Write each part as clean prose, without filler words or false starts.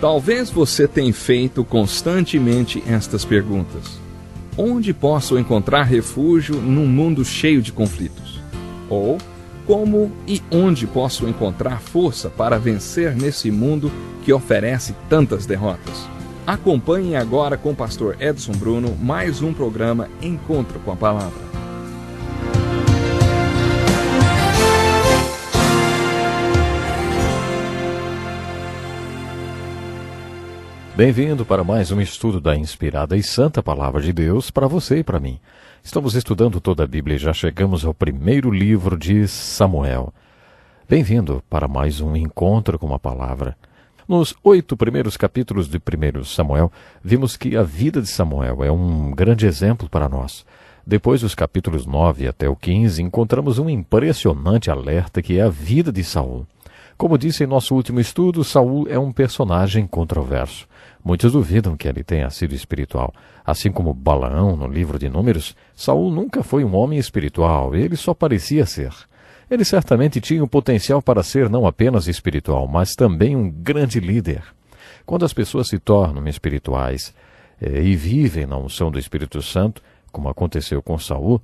Talvez você tenha feito constantemente estas perguntas. Onde posso encontrar refúgio num mundo cheio de conflitos? Ou, como e onde posso encontrar força para vencer nesse mundo que oferece tantas derrotas? Acompanhe agora com o pastor Edson Bruno mais um programa Encontro com a Palavra. Bem-vindo para mais um estudo da inspirada e santa Palavra de Deus para você e para mim. Estamos estudando toda a Bíblia e já chegamos ao primeiro livro de Samuel. Bem-vindo para mais um Encontro com a Palavra. Nos 8 primeiros capítulos de 1 Samuel, vimos que a vida de Samuel é um grande exemplo para nós. Depois dos capítulos 9 até o 15, encontramos um impressionante alerta que é a vida de Saul. Como disse em nosso último estudo, Saul é um personagem controverso. Muitos duvidam que ele tenha sido espiritual. Assim como Balaão no livro de Números, Saul nunca foi um homem espiritual, ele só parecia ser. Ele certamente tinha o potencial para ser não apenas espiritual, mas também um grande líder. Quando as pessoas se tornam espirituais e vivem na unção do Espírito Santo, como aconteceu com Saul,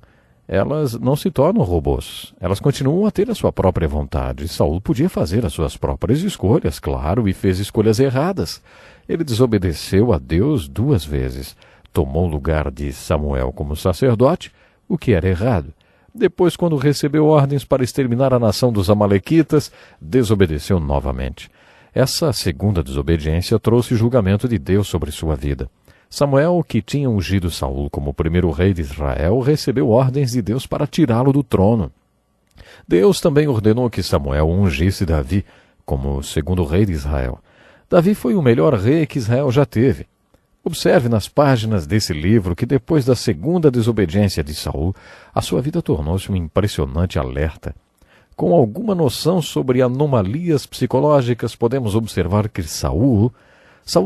elas não se tornam robôs. Elas continuam a ter a sua própria vontade. Saul podia fazer as suas próprias escolhas, claro, e fez escolhas erradas. Ele desobedeceu a Deus 2 vezes. Tomou o lugar de Samuel como sacerdote, o que era errado. Depois, quando recebeu ordens para exterminar a nação dos amalequitas, desobedeceu novamente. Essa segunda desobediência trouxe julgamento de Deus sobre sua vida. Samuel, que tinha ungido Saul como o primeiro rei de Israel, recebeu ordens de Deus para tirá-lo do trono. Deus também ordenou que Samuel ungisse Davi como o segundo rei de Israel. Davi foi o melhor rei que Israel já teve. Observe nas páginas desse livro que depois da segunda desobediência de Saul, a sua vida tornou-se um impressionante alerta. Com alguma noção sobre anomalias psicológicas, podemos observar que Saul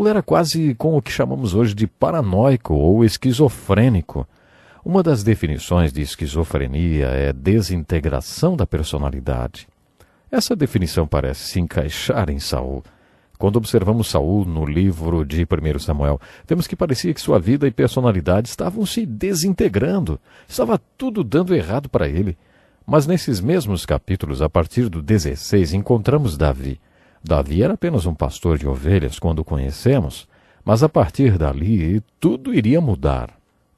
era quase com o que chamamos hoje de paranoico ou esquizofrênico. Uma das definições de esquizofrenia é desintegração da personalidade. Essa definição parece se encaixar em Saul. Quando observamos Saul no livro de 1 Samuel, vemos que parecia que sua vida e personalidade estavam se desintegrando. Estava tudo dando errado para ele. Mas nesses mesmos capítulos, a partir do 16, encontramos Davi. Davi era apenas um pastor de ovelhas quando o conhecemos, mas a partir dali tudo iria mudar.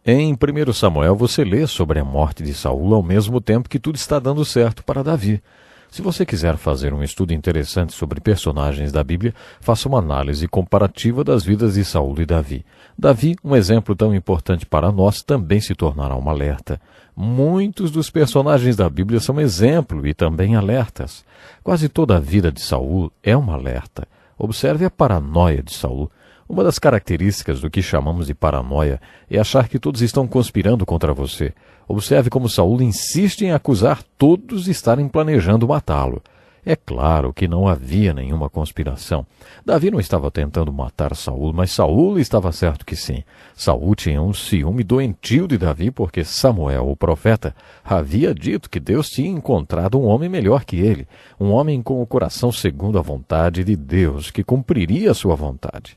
Em 1 Samuel você lê sobre a morte de Saul ao mesmo tempo que tudo está dando certo para Davi. Se você quiser fazer um estudo interessante sobre personagens da Bíblia, faça uma análise comparativa das vidas de Saul e Davi. Davi, um exemplo tão importante para nós, também se tornará um alerta. Muitos dos personagens da Bíblia são exemplo e também alertas. Quase toda a vida de Saul é um alerta. Observe a paranoia de Saul. Uma das características do que chamamos de paranoia é achar que todos estão conspirando contra você. Observe como Saul insiste em acusar todos de estarem planejando matá-lo. É claro que não havia nenhuma conspiração. Davi não estava tentando matar Saul, mas Saul estava certo que sim. Saul tinha um ciúme doentio de Davi porque Samuel, o profeta, havia dito que Deus tinha encontrado um homem melhor que ele, um homem com o coração segundo a vontade de Deus, que cumpriria a sua vontade.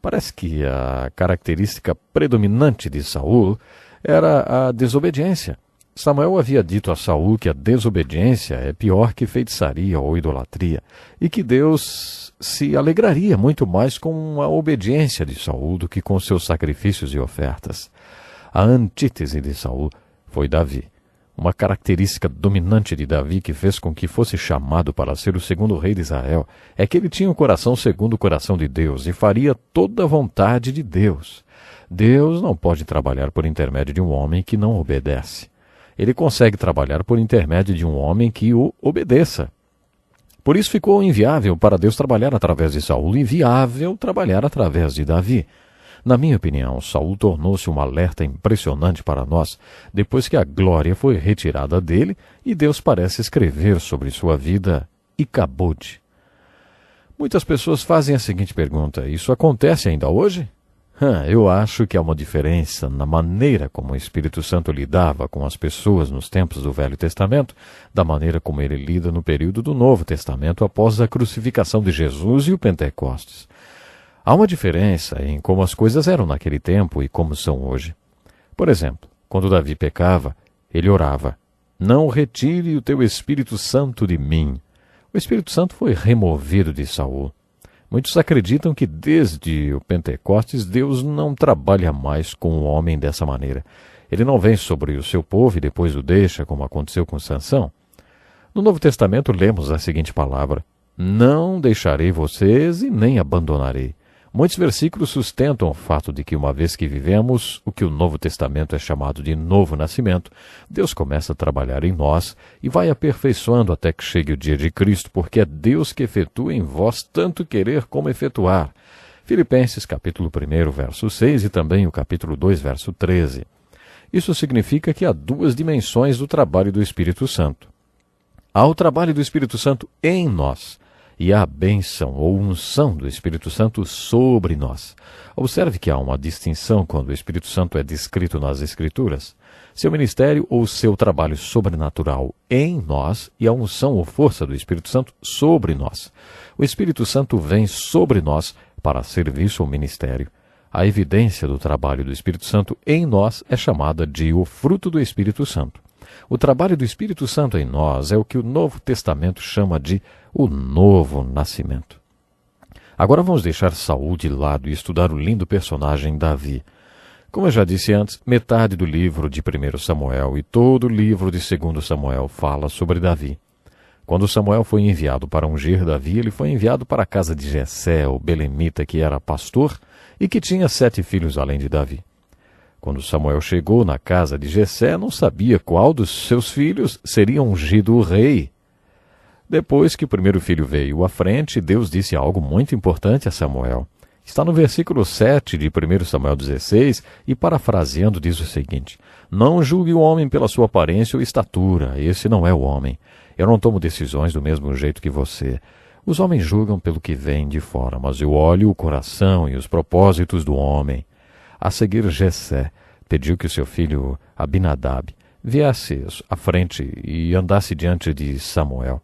Parece que a característica predominante de Saul era a desobediência. Samuel havia dito a Saul que a desobediência é pior que feitiçaria ou idolatria, e que Deus se alegraria muito mais com a obediência de Saul do que com seus sacrifícios e ofertas. A antítese de Saul foi Davi. Uma característica dominante de Davi que fez com que fosse chamado para ser o segundo rei de Israel é que ele tinha um coração segundo o coração de Deus e faria toda a vontade de Deus. Deus não pode trabalhar por intermédio de um homem que não obedece. Ele consegue trabalhar por intermédio de um homem que o obedeça. Por isso ficou inviável para Deus trabalhar através de Saul, inviável trabalhar através de Davi. Na minha opinião, Saul tornou-se um alerta impressionante para nós, depois que a glória foi retirada dele e Deus parece escrever sobre sua vida Icabode. Muitas pessoas fazem a seguinte pergunta: isso acontece ainda hoje? Eu acho que há uma diferença na maneira como o Espírito Santo lidava com as pessoas nos tempos do Velho Testamento, da maneira como ele lida no período do Novo Testamento após a crucificação de Jesus e o Pentecostes. Há uma diferença em como as coisas eram naquele tempo e como são hoje. Por exemplo, quando Davi pecava, ele orava: "Não retire o teu Espírito Santo de mim." O Espírito Santo foi removido de Saul. Muitos acreditam que desde o Pentecostes Deus não trabalha mais com o homem dessa maneira. Ele não vem sobre o seu povo e depois o deixa, como aconteceu com Sansão. No Novo Testamento lemos a seguinte palavra: "Não deixarei vocês e nem abandonarei." Muitos versículos sustentam o fato de que, uma vez que vivemos o que o Novo Testamento é chamado de novo nascimento, Deus começa a trabalhar em nós e vai aperfeiçoando até que chegue o dia de Cristo, porque é Deus que efetua em vós tanto querer como efetuar. Filipenses capítulo 1, verso 6 e também o capítulo 2, verso 13. Isso significa que há duas dimensões do trabalho do Espírito Santo. Há o trabalho do Espírito Santo em nós, e a bênção ou unção do Espírito Santo sobre nós. Observe que há uma distinção quando o Espírito Santo é descrito nas Escrituras. Seu ministério ou seu trabalho sobrenatural em nós e a unção ou força do Espírito Santo sobre nós. O Espírito Santo vem sobre nós para serviço ou ministério. A evidência do trabalho do Espírito Santo em nós é chamada de o fruto do Espírito Santo. O trabalho do Espírito Santo em nós é o que o Novo Testamento chama de o novo nascimento. Agora vamos deixar Saul de lado e estudar o lindo personagem Davi. Como eu já disse antes, metade do livro de 1 Samuel e todo o livro de 2 Samuel fala sobre Davi. Quando Samuel foi enviado para ungir Davi, ele foi enviado para a casa de Jessé, o belemita, que era pastor e que tinha 7 filhos além de Davi. Quando Samuel chegou na casa de Jessé, não sabia qual dos seus filhos seria ungido o rei. Depois que o primeiro filho veio à frente, Deus disse algo muito importante a Samuel. Está no versículo 7 de 1 Samuel 16 e, parafraseando, diz o seguinte: "Não julgue o homem pela sua aparência ou estatura, esse não é o homem. Eu não tomo decisões do mesmo jeito que você. Os homens julgam pelo que vem de fora, mas eu olho o coração e os propósitos do homem." A seguir, Jessé pediu que o seu filho Abinadab viesse à frente e andasse diante de Samuel.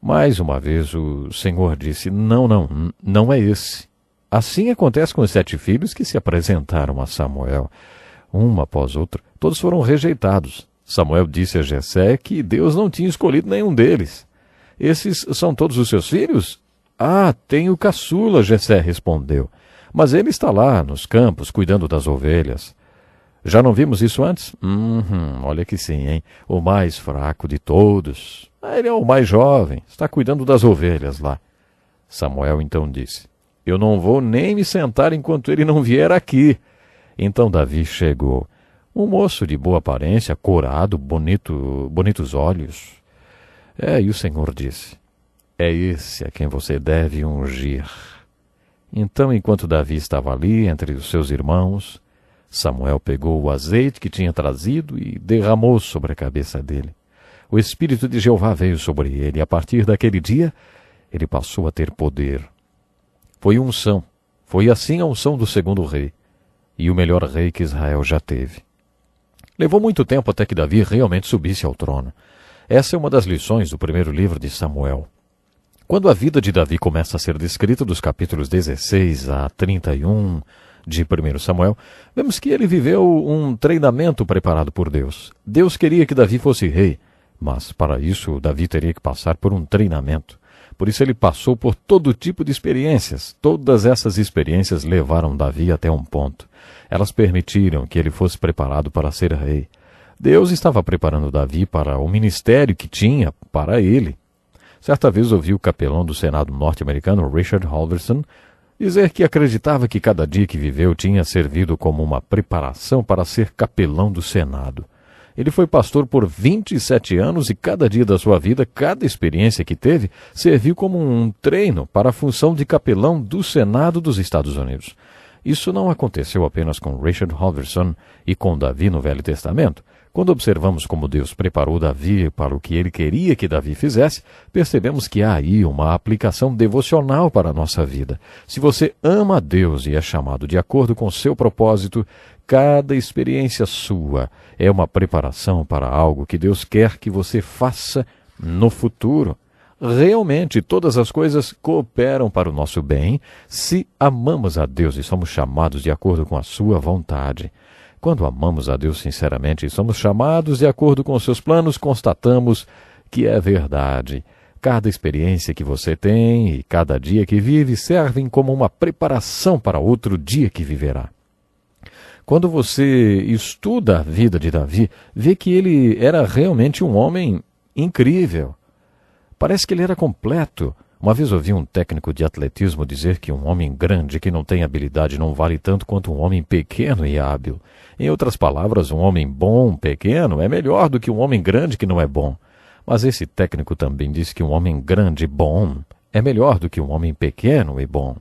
Mais uma vez o Senhor disse: não é esse. Assim acontece com os 7 filhos que se apresentaram a Samuel. Um após outro, todos foram rejeitados. Samuel disse a Jessé que Deus não tinha escolhido nenhum deles. "Esses são todos os seus filhos?" "Ah, tenho o caçula," Jessé respondeu. "Mas ele está lá, nos campos, cuidando das ovelhas." "Já não vimos isso antes?" Olha que sim, hein? O mais fraco de todos. Ele é o mais jovem, está cuidando das ovelhas lá." Samuel então disse: "Eu não vou nem me sentar enquanto ele não vier aqui." Então Davi chegou. Um moço de boa aparência, corado, bonitos olhos. E o Senhor disse: "É esse a quem você deve ungir." Então, enquanto Davi estava ali, entre os seus irmãos, Samuel pegou o azeite que tinha trazido e derramou sobre a cabeça dele. O Espírito de Jeová veio sobre ele, e a partir daquele dia, ele passou a ter poder. Foi unção. Foi assim a unção do segundo rei, e o melhor rei que Israel já teve. Levou muito tempo até que Davi realmente subisse ao trono. Essa é uma das lições do primeiro livro de Samuel. Quando a vida de Davi começa a ser descrita dos capítulos 16 a 31 de 1 Samuel, vemos que ele viveu um treinamento preparado por Deus. Deus queria que Davi fosse rei, mas para isso Davi teria que passar por um treinamento. Por isso ele passou por todo tipo de experiências. Todas essas experiências levaram Davi até um ponto. Elas permitiram que ele fosse preparado para ser rei. Deus estava preparando Davi para o ministério que tinha para ele. Certa vez ouvi o capelão do Senado norte-americano, Richard Halverson, dizer que acreditava que cada dia que viveu tinha servido como uma preparação para ser capelão do Senado. Ele foi pastor por 27 anos e cada dia da sua vida, cada experiência que teve, serviu como um treino para a função de capelão do Senado dos Estados Unidos. Isso não aconteceu apenas com Richard Halverson e com Davi no Velho Testamento. Quando observamos como Deus preparou Davi para o que ele queria que Davi fizesse, percebemos que há aí uma aplicação devocional para a nossa vida. Se você ama a Deus e é chamado de acordo com seu propósito, cada experiência sua é uma preparação para algo que Deus quer que você faça no futuro. realmente todas as coisas cooperam para o nosso bem se amamos a Deus e somos chamados de acordo com a sua vontade. Quando amamos a Deus sinceramente e somos chamados de acordo com os seus planos, constatamos que é verdade. Cada experiência que você tem e cada dia que vive servem como uma preparação para outro dia que viverá. Quando você estuda a vida de Davi, vê que ele era realmente um homem incrível. Parece que ele era completo. Uma vez ouvi um técnico de atletismo dizer que um homem grande que não tem habilidade não vale tanto quanto um homem pequeno e hábil. Em outras palavras, um homem bom, pequeno, é melhor do que um homem grande que não é bom. Mas esse técnico também disse que um homem grande e bom é melhor do que um homem pequeno e bom.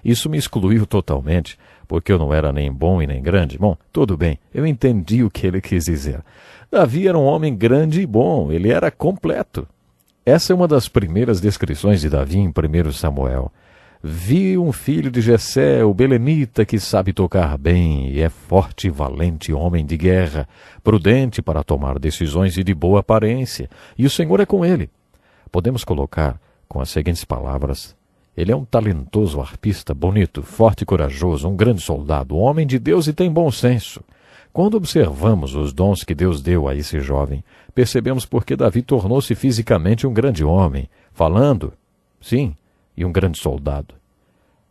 Isso me excluiu totalmente, porque eu não era nem bom e nem grande. Bom, tudo bem, eu entendi o que ele quis dizer. Davi era um homem grande e bom, ele era completo. Essa é uma das primeiras descrições de Davi em 1 Samuel. Vi um filho de Jessé, o belemita, que sabe tocar bem e é forte e valente homem de guerra, prudente para tomar decisões e de boa aparência, e o Senhor é com ele. Podemos colocar com as seguintes palavras: ele é um talentoso arpista, bonito, forte e corajoso, um grande soldado, homem de Deus e tem bom senso. Quando observamos os dons que Deus deu a esse jovem, percebemos por que Davi tornou-se fisicamente um grande homem, falando, sim, e um grande soldado.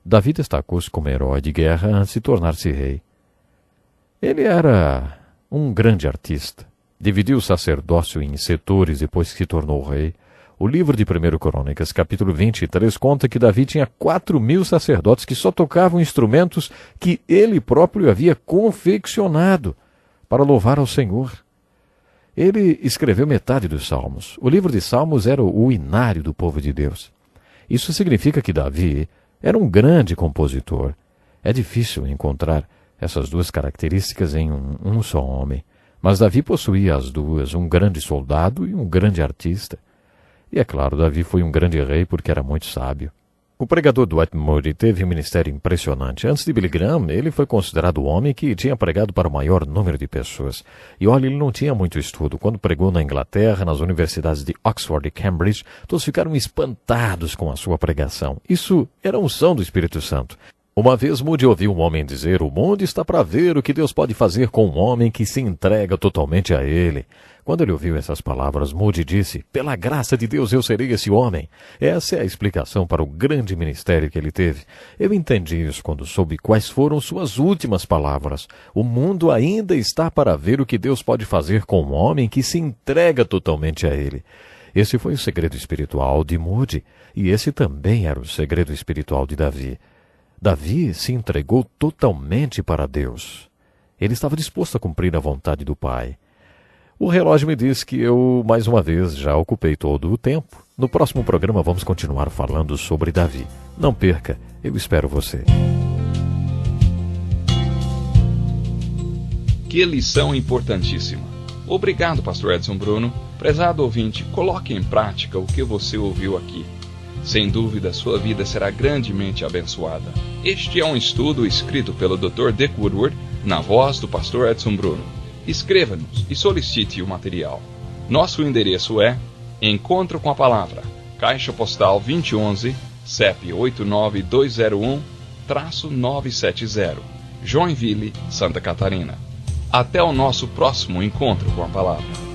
Davi destacou-se como herói de guerra antes de tornar-se rei. Ele era um grande artista. Dividiu o sacerdócio em setores depois que se tornou rei. O livro de 1 Crônicas, capítulo 23, conta que Davi tinha 4.000 sacerdotes que só tocavam instrumentos que ele próprio havia confeccionado para louvar ao Senhor. Ele escreveu metade dos Salmos. O livro de Salmos era o inário do povo de Deus. Isso significa que Davi era um grande compositor. É difícil encontrar essas duas características em um só homem. Mas Davi possuía as duas, um grande soldado e um grande artista. E é claro, Davi foi um grande rei porque era muito sábio. O pregador Dwight Moody teve um ministério impressionante. Antes de Billy Graham, ele foi considerado o homem que tinha pregado para o maior número de pessoas. E olha, ele não tinha muito estudo. Quando pregou na Inglaterra, nas universidades de Oxford e Cambridge, todos ficaram espantados com a sua pregação. Isso era unção do Espírito Santo. Uma vez Moody ouviu um homem dizer: o mundo está para ver o que Deus pode fazer com um homem que se entrega totalmente a ele. Quando ele ouviu essas palavras, Moody disse: pela graça de Deus eu serei esse homem. Essa é a explicação para o grande ministério que ele teve. Eu entendi isso quando soube quais foram suas últimas palavras. O mundo ainda está para ver o que Deus pode fazer com um homem que se entrega totalmente a ele. Esse foi o segredo espiritual de Moody, e esse também era o segredo espiritual de Davi. Davi se entregou totalmente para Deus. Ele estava disposto a cumprir a vontade do Pai. O relógio me diz que eu, mais uma vez, já ocupei todo o tempo. No próximo programa vamos continuar falando sobre Davi. Não perca, eu espero você. Que lição importantíssima. Obrigado, pastor Edson Bruno. Prezado ouvinte, coloque em prática o que você ouviu aqui. Sem dúvida, sua vida será grandemente abençoada. Este é um estudo escrito pelo Dr. Dick Woodward, na voz do pastor Edson Bruno. Escreva-nos e solicite o material. Nosso endereço é Encontro com a Palavra, Caixa Postal 2011, CEP 89201-970, Joinville, Santa Catarina. Até o nosso próximo Encontro com a Palavra.